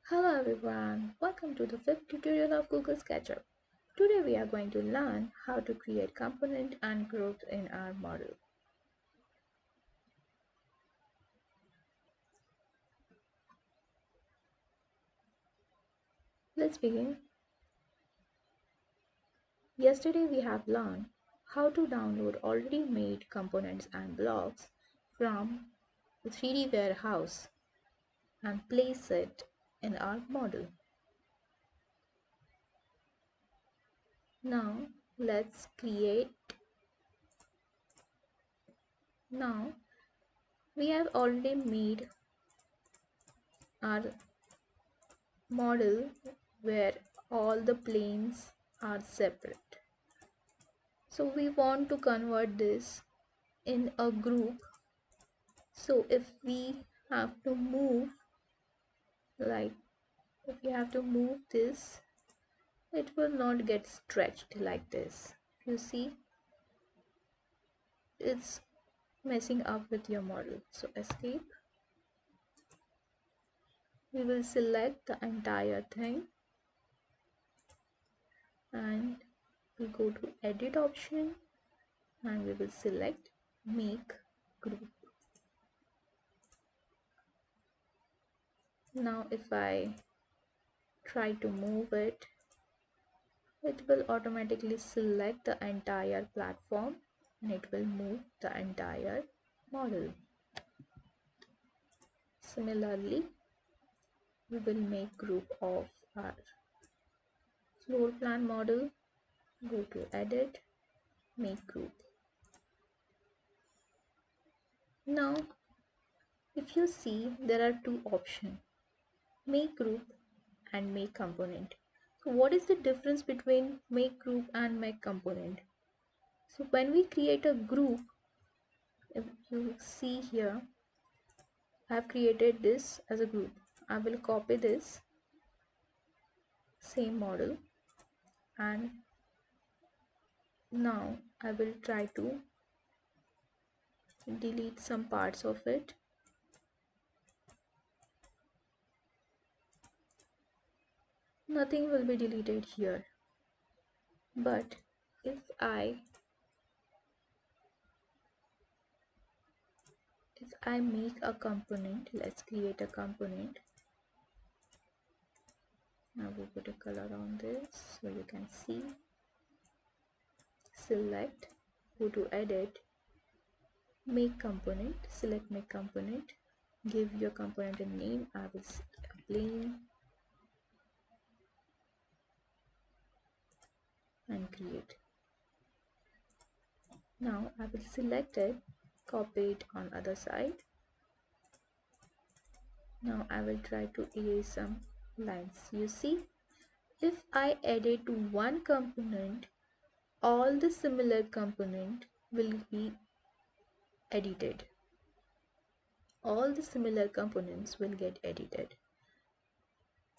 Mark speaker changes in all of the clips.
Speaker 1: Hello everyone, welcome to the fifth tutorial of Google Sketchup. Today we are going to learn how to create component and groups in our model. Let's begin. Yesterday we have learned how to download already made components and blocks from the 3D warehouse and place it in our model. Now let's create. Now we have already made our model where all the planes are separate. So we want to convert this in a group. So if we have to move, like if we have to move this, it will not get stretched like this. You see, it's messing up with your model. So escape. We will select the entire thing and we go to edit option and we will select make group. Now if I try to move it, it will automatically select the entire platform and it will move the entire model. Similarly, we will make group of our floor plan model, go to edit, make group. Now, if you see, there are two options, make group and make component. So what is the difference between make group and make component? So when we create a group, if you see here, I have created this as a group. I will copy this same model and now I will try to delete some parts of it. Nothing will be deleted here. But if I make a component, let's create a component. Now we'll put a color on this so you can see. Select, go to edit, make component, select make component, give your component a name. I will plain and create. Now I will select it, copy it on other side. Now I will try to erase some lines. You see, if I edit one component, all the similar component will be edited. All the similar components will get edited.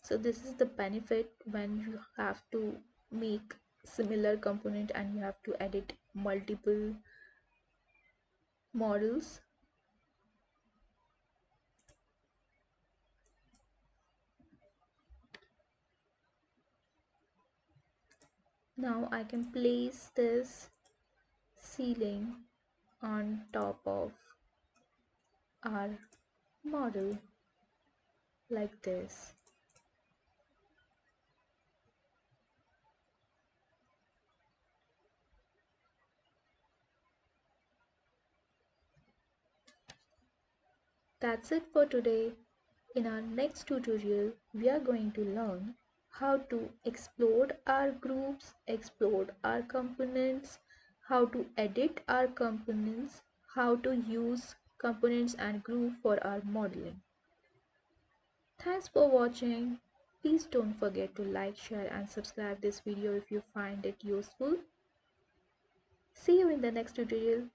Speaker 1: So this is the benefit when you have to make similar component and you have to edit multiple models. Now I can place this ceiling on top of our model like this. That's it for today. In our next tutorial, we are going to learn how to explode our groups, explode our components, how to edit our components, how to use components and group for our modeling. Thanks for watching. Please don't forget to like, share and subscribe this video if you find it useful. See you in the next tutorial.